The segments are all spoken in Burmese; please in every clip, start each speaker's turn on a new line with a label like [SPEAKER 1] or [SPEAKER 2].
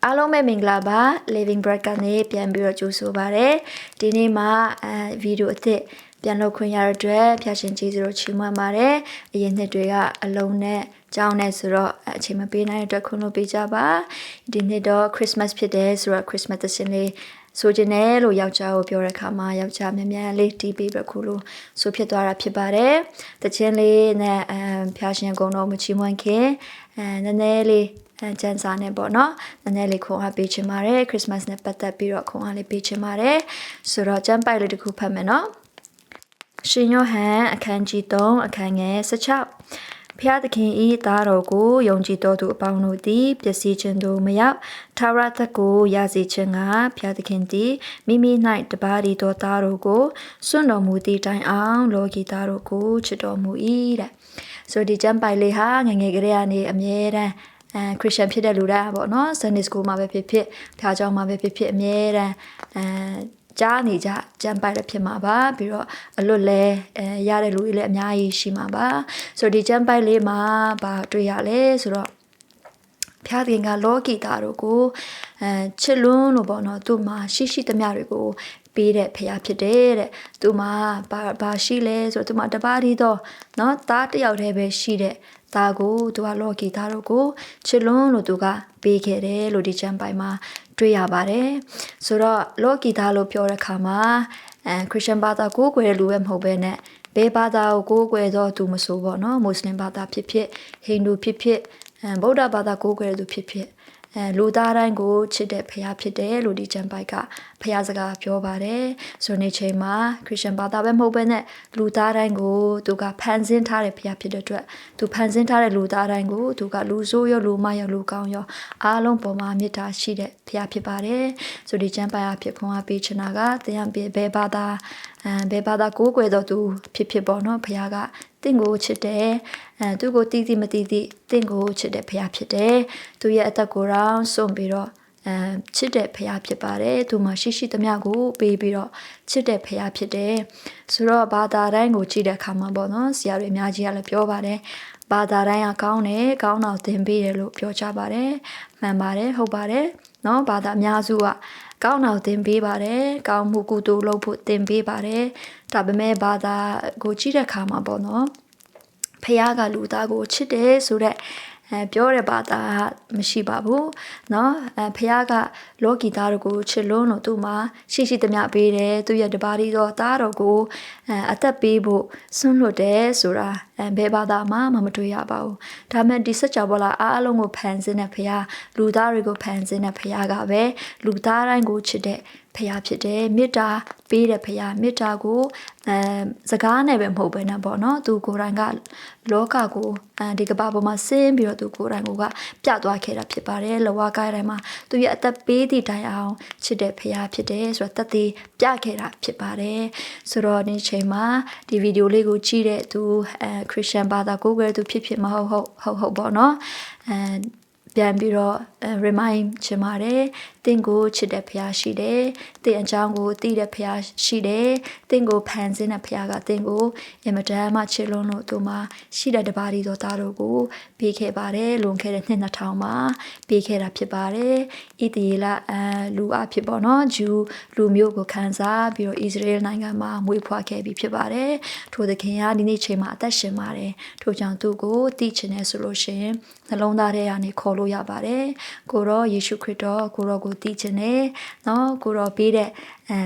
[SPEAKER 1] အားလုံးပဲမင်္ဂလာပါ Living Bread ကနေပြန်ပြီးတော့ကြိုဆိုပါရစေဒီနေ့မှာဗီဒီယိုအသစ်ပြန်လုပ်ခွင့်ရတဲ့အတွက်ဖျာရှင်ကြီးတို့ချီးမွမ်းပါတယ်အရင်နှစ်တွေကအလုံးနဲ့ကြောင်းနဲ့ဆိုတော့အချိန်မပေးနိုင်တဲ့အတွက်ခွင့်လို့ပေးကြပါဒီနှစ်တော့ Christmas ဖြစ်တယ်ဆိုတော့ Christmas သင်းလေးဆိုချင်တယ်လို့ယောက်ျားကိုပြောတဲ့အခါမှာယောက်ျားမြန်မြန်လေးတီးပေးပြီးခုလို့ဆိုဖြစ်သွားတာဖြစ်ပါတယ်တခြင်းလေးနဲ့ဖျာရှင်ကုံတော်မချီးမွမ်းခင်နည်းနည်းလေးကျန်းစာနဲ့ပေါ့နော်နည်းနည်းလေးခွန်အားပေးချင်ပါတယ်ခရစ်စမတ်နဲ့ပတ်သက်ပြီးတော့ခွန်အားလေးပေးချင်ပါတယ်ဆိုတော့ကျမ်းပိုက်လေးတစ်ခုဖတ်မယ်နော်ရှင်ယောဟန်အခန်းကြီး3အခန်းငယ်16ဖျားသခင်ဤသားတော်ကိုယုံကြည်တော်သူအပေါင်းတို့သည်ပျက်စီးခြင်းသို့မရောက်ထာဝရသက်ကိုရစေခြင်းကဖျားသခင်သည်မိမိ၌တပါးဒီတော်သားတော်ကိုစွန့်တော်မူသည့်တိုင်အောင်လောကီသားတို့ကိုချစ်တော်မူ၏တဲ့ဆိုဒီကျမ်းပိုက်လေးဟာငငယ်ကလေးကနေအမြဲတမ်းခရစ်ယာန်ဖြစ်တဲ့လူတွေပေါ့နော် Sunday School မှာပဲဖြစ်ဖြစ်ဖျားเจ้าမှာပဲဖြစ်ဖြစ်အမြဲတမ်းကြားနေကြကြံပိုက်လည်းဖြစ်မှာပါပြီးတော့အလွတ်လဲရတဲ့လူတွေလည်းအများကြီးရှိမှာပါဆိုတော့ဒီကြံပိုက်လေးမှာဘာတွေ့ရလဲဆိုတော့ဖျားတင်ကလောကီသားတို့ကိုချစ်လွန်းလို့ပေါ့နော်သူ့မှာရှိသမျှတွေကိုပေးတဲ့ဖျားဖြစ်တယ်တဲ့သူ့မှာဘာရှိလဲဆိုတော့သူ့မှာတပါးဒီတော့เนาะသားတစ်ယောက်တည်းပဲရှိတဲ့သားကိုသူကလောကီသားတို့ကိုချစ်လွန်းလို့သူကပေးခဲ့တယ်လို့ဒီချမ်းပိုင်မှာတွေ့ရပါတယ်ဆိုတော့လောကီသားလို့ပြောတဲ့အခါမှာခရစ်ယာန်ဘာသာကိုးကွယ်လူပဲမဟုတ်ပဲနဲ့ဘယ်ဘာသာကိုကိုးကွယ်တော့သူမဆိုပေါ့နော်မွတ်စလင်ဘာသာဖြစ်ဖြစ်ဟိန္ဒူဖြစ်ဖြစ်ဗုဒ္ဓဘာသာကိုးကွယ်သူဖြစ်ဖြစ်လူသားတိုင်းကိုချစ်တဲ့ဖခင်ဖြစ်တယ်လို့ဒီချမ်းပိုက်ကဖခင်စကားပြောပါတယ်ဆိုနေချိန်မှာခရစ်ယာန်ဘာသာပဲမဟုတ်ဘဲနဲ့လူသားတိုင်းကိုသူကဖန်ဆင်းထားတဲ့ဖခင်ဖြစ်တဲ့အတွက်သူဖန်ဆင်းထားတဲ့လူသားတိုင်းကိုသူကလူဆိုးရောလူမရောလူကောင်းရောအားလုံးပေါ်မှာမေတ္တာရှိတဲ့ဖခင်ဖြစ်ပါတယ်ဆိုဒီချမ်းပိုက်အဖြစ်ခွန်အားပေးချင်တာကတရားဘယ်ဘာသာကိုးကွယ်တော့သူဖြစ်ပေါ့နော်ဖခင်ကတင့်ကိုချစ်တယ်သူကိုတီးတီးမတီးတီးတင့်ကိုချစ်တဲ့ဖခင်ဖြစ်တယ်သူရဲ့အသက်ကိုယ်တော်စွန့်ပြီးတော့ချစ်တဲ့ဖခင်ဖြစ်ပါတယ်သူမှာရှိသမျှကိုပေးပြီးတော့ချစ်တဲ့ဖခင်ဖြစ်တယ်ဆိုတော့ဘာသာတိုင်းကိုကြည့်တဲ့အခါမှာပေါ့နော်ဆရာတွေအများကြီးကလည်းပြောပါတယ်ဘာသာတိုင်းကကောင်းတယ်ကောင်းတော့သင်ပေးတယ်လို့ပြောကြပါတယ်မှန်ပါတယ်ဟုတ်ပါတယ်နော်ဘာသာအများစုကကောင်းတော့သင်ပေးပါတယ်ကောင်းမှုကုသိုလ်လုပ်ဖို့သင်ပေးပါတယ်ဒါပေမဲ့ဘာသာကိုကြည့်တဲ့အခါမှာပေါ့နော်ဖခင်ကလူသားကိုချစ်တယ်ဆိုတော့ပြောတဲ့ဘာသာမရှိပါဘူးเนาะဖခင်ကလောကီသားတို့ကိုချစ်လွန်းလို့သူ့မှာရှိသမျှပေးတယ်သူရဲ့တပါးဒီတော့သားတော်ကိုအသက်ပေးဖို့ဆွန့်လွတ်တယ်ဆိုတာဘယ်ဘာသာမှမတွေ့ရပါဘူးဒါမဲ့ဒီစကြဝဠာအားလုံးကိုဖန်ဆင်းတဲ့ဖခင်လူသားတွေကိုဖန်ဆင်းတဲ့ဖခင်ကပဲလူသားတိုင်းကိုချစ်တဲ့ဖခင်ဖြစ်တယ်မေတ္တာပေးတဲ့ဖခင်မေတ္တာကိုစကားနဲ့ပဲမဟုတ်ဘဲနဲ့ပေါ့နော်သူကိုယ်တိုင်ကလောကကိုဒီကမ္ဘာပေါ်မှာဆင်းပြီးတော့သူကိုယ်တိုင်ကပြသွားခဲ့တာဖြစ်ပါတယ်လဝကိုင်းတိုင်းမှာသူရဲ့အသက်ပေးသည့်တိုင်အောင်ချစ်တဲ့ဖခင်ဖြစ်တယ်ဆိုတော့တသက်ပြခဲ့တာဖြစ်ပါတယ်ဆိုတော့ဒီချိန်မှာဒီဗီဒီယိုလေးကိုကြည့်တဲ့သူခရစ်ယာန်ဘာသာကိုးကွယ်သူဖြစ်မဟုတ်ပေါ့နော်ပြန်ပြီးတော့ remind ချင်ပါတယ်တင့်ကိုချစ်တဲ့ဖခင်ရှိတယ်တင့်အကြောင်းကိုသိတဲ့ဖခင်ရှိတယ်တင့်ကိုဖန်ဆင်းတဲ့ဖခင်ကတင့်ကိုအမတန်မှချစ်လွန်းလို့သူမှာရှိတဲ့တပါးဒီတော်သားတို့ကိုပေးခဲ့ပါတယ်လွန်ခဲ့တဲ့နှစ်2000မှာပေးခဲ့တာဖြစ်ပါတယ်ဣသရေလလူအဖြစ်ပေါ့နော်ဂျူးလူမျိုးကိုခံစားပြီးတော့ဣသရေလနိုင်ငံမှာမွေးဖွားခဲ့ပြီးဖြစ်ပါတယ်ထိုသခင်ကဒီနေ့ချိန်မှာအသက်ရှင်ပါတယ်ထိုကြောင့်သူကိုသိချင်တယ်ဆိုလို့ရှိရင်နှလုံးသားထဲကနေခေါ်လို့ရပါတယ်ကိုရောယေရှုခရစ်တော်ကိုရောကိုသိချင်တယ်နော်ကိုရောပေးတဲ့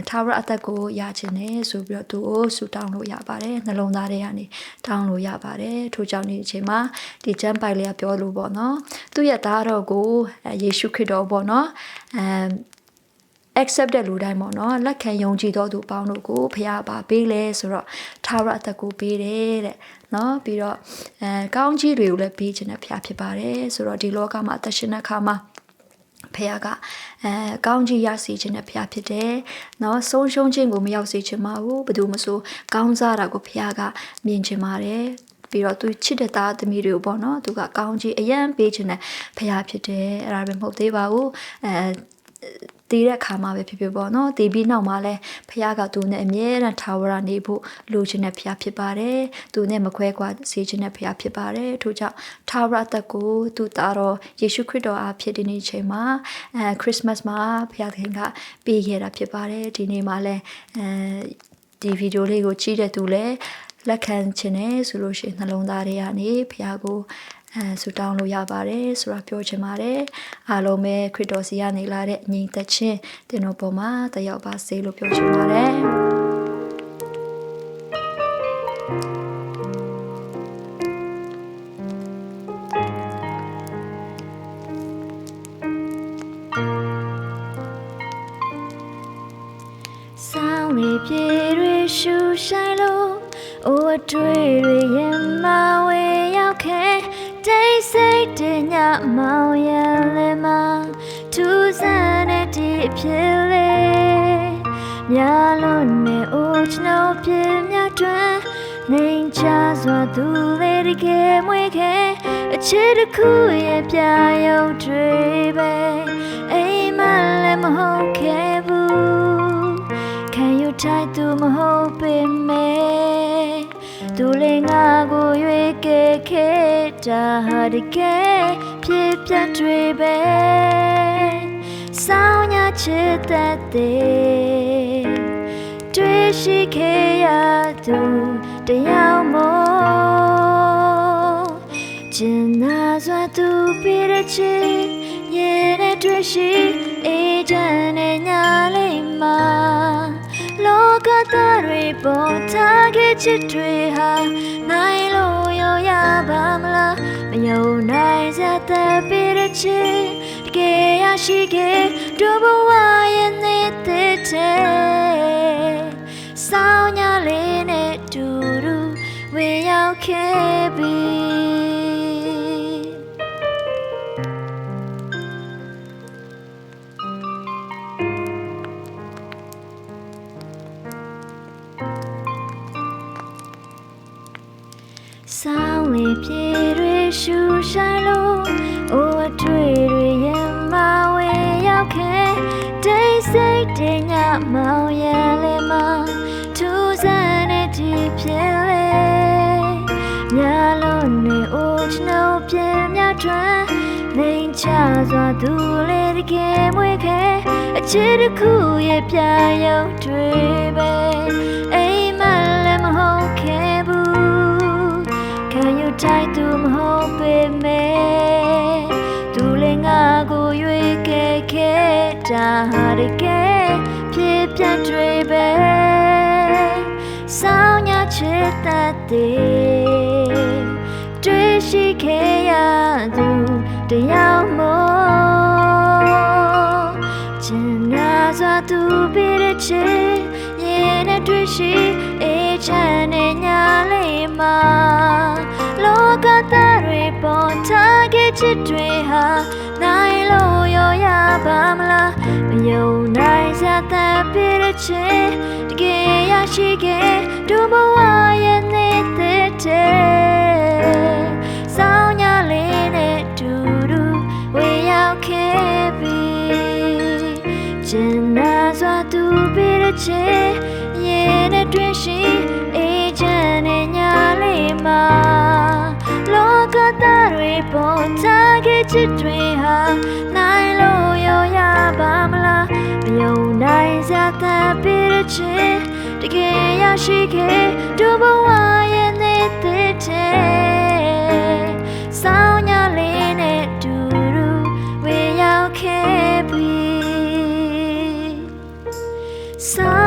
[SPEAKER 1] ထာဝရအသက်ကိုရချင်တယ်ဆိုပြီးတော့သူကိုဆူတောင်းလို့ရပါတယ်နှလုံးသားထဲကနေတောင်းလို့ရပါတယ်ထိုကြောင့်ဒီအချိန်မှာဒီကျမ်းပိုက်လေးကပြောလို့ပေါ့နော်သူ့ရဲ့သားတော်ကိုယေရှုခရစ်တော်ပေါ့နော်accept တဲ့လူတိုင်းပေါ့နော်လက်ခံယုံကြည်တော်သူပေါင်းတို့ကိုဖခင်ပါပေးလဲဆိုတော့ထာဝရအသက်ကိုပေးတယ်တဲ့နော်ပြီးတော့ကောင်းကြီးတွေကိုလည်းပေးခြင်းနဲ့ဖခင်ဖြစ်ပါတယ်ဆိုတော့ဒီလောကမှာအသက်ရှင်တဲ့အခါမှာဖခင်ကကောင်းကြီးရစေခြင်းနဲ့ဖခင်ဖြစ်တယ်နော်ဆုံးရှုံးခြင်းကိုမရောက်စေချင်ပါဘူးဘယ်သူမှဆိုကောင်းစားတာကိုဖခင်ကမြင်ချင်ပါတယ်ပြီးတော့သူချစ်တဲ့သားသမီးတွေကိုပေါ့နော်သူကကောင်းကြီးအယံပေးခြင်းနဲ့ဖခင်ဖြစ်တယ်အဲ့ဒါပဲမဟုတ်သေးပါဘူး တည်တဲ့ခါမှာပဲဖြစ်ပေါ့နော်တည်ပြီးနောက်မှာလဲဖခင်ကသူနဲ့အမြဲတမ်းထာဝရနေဖို့လိုချင်တဲ့ဖခင်ဖြစ်ပါတယ်သူနဲ့မခွဲခွာစေချင်တဲ့ဖခင်ဖြစ်ပါတယ်ထို့ကြောင့်ထာဝရအသက်ကိုသူသားတော်ယေရှုခရစ်တော်အားဖြစ်တဲ့နေ့ချိန်မှာခရစ်စမတ်မှာဖခင်ကပေးခဲ့တာဖြစ်ပါတယ်ဒီနေ့မှာလဲဒီဗီဒီယိုလေးကိုကြည့်တဲ့သူလဲလက်ခံခြင်းနဲ့ဆိုလို့ရှိရင်နှလုံးသားတွေကနေဖခင်ကိုဆူတောင်းလို့ရပါတယ်ဆိုတာပြောချင်ပါတယ်အားလုံးပဲခရစ်တော်စီကနေလာတဲ့ညီသက်ချင်းတင်တော်ပေါ်မှာတက်ရောက်ပါစေလို့ပြောချင်ပါတယ်ဆောင်းလေးပြေတွေရှူဆိုင်လို့အိုးအတွေ့တွေရင်မဝေရောက်ခဲ့တိတ်ဆိတ်တဲ့ညမောင်ရလည်းမထူးဆန်းတဲ့ဒီအဖြစ်လေးများလို့နေအိုးကျွန်တော်ပြင်းမြတ်တွင်နေချစွာသူလေးတကယ်မွေးခဲ့အချစ်တစ်ခုရဲ့ပြရုံတွေပဲအိမ်မလည်းမဟုတ်ခဲ့ဘူးခံယူထိုက်သူမဟုတ်ပေမဲ့သူလေးငါကိုရွေးခဲ့ခဲ့တာဟာတကယ်ဖြစ်ပြတွေပဲဆောင်းညချစ်တတ်တဲ့တွေ့ရှိခဲ့ရသူတယောက်မို့ကျင်နာစွာသူပြတဲ့ချစ်ရဲ့နဲ့တွေ့ရှိအေးချမ်းတဲ့ညလေးမှာလောကသားတွေပေါ်ထားခဲ့ချစ်တွေဟာနိုင်လို့ရပါမလားမယုံနိုင်စတဲ့ပြတဲ့ချစ်တကယ်ရရှိခဲ့တို့ဘဝရဲ့နေတဲ့ဆောင်းညလေးနဲ့တူတူဝင်ရောက်ခဲ့ပြီဆောင်းလေးပြေတွေရှူဆိုင်လို့အိုးအတွေ့တွေရင်မဝေရောက်ခဲ့တိတ်ဆိတ်တဲ့ညမောင်ရလည်းမထူးဆန်းတဲ့ဒီဖြစ်လေများလို့နေအိုးကျွန်တော်ပြင်းမြတ်တွင်နေချစွာသူလေးတကယ်မွေးခဲ့အချစ်တစ်ခုရဲ့ပြရုံတွေပဲအိမ်မလည်းမဟုတ်ခဲ့ဘူးခံယူထိုက်သူမဟုတ်ပေမဲ့သူလေးငါကိုရွေးခဲ့ခဲ့တာဟာတကယ်ဖြစ်ပြတွေပဲဆောင်းညချစ်တတ်တဲ့တွေ့ရှိခဲ့ရသူတယောက်မို့ကျင်နာစွာသူပြတဲ့ချစ်ရဲ့နဲ့တွေ့ရှိအေးချမ်းတဲ့ညလေးမှာလောကသားတွေပေါ်ထားခဲ့ချစ်တွေဟာနိုင်လို့ရပါမလားမယုံနိုင်စတဲ့ပြတဲ့ချစ်တကယ်ရရှိခဲ့တို့ဘဝရဲ့နေတဲ့ဆောင်းညလေးနဲ့တူတူဝင်ရောက်ခဲ့ပြီကျင်နာစွာသူပြတဲ့ချစ်ရဲ့နဲ့တွေ့ရှိအေးချမ်းတဲ့ညလေးမှာလောကသားတွေပေါ်ထားခဲ့ချစ်တွေဟာနိုင်လို့ရပါမလားမယုံနိုင်စတဲ့ပြတဲ့ချစ်တကယ်ရရှိခဲ့တို့ဘဝရဲ့နေတဲ့ဆောင်းညလေးနဲ့တူတူဝင်ရောက်ခဲ့ပြီဆော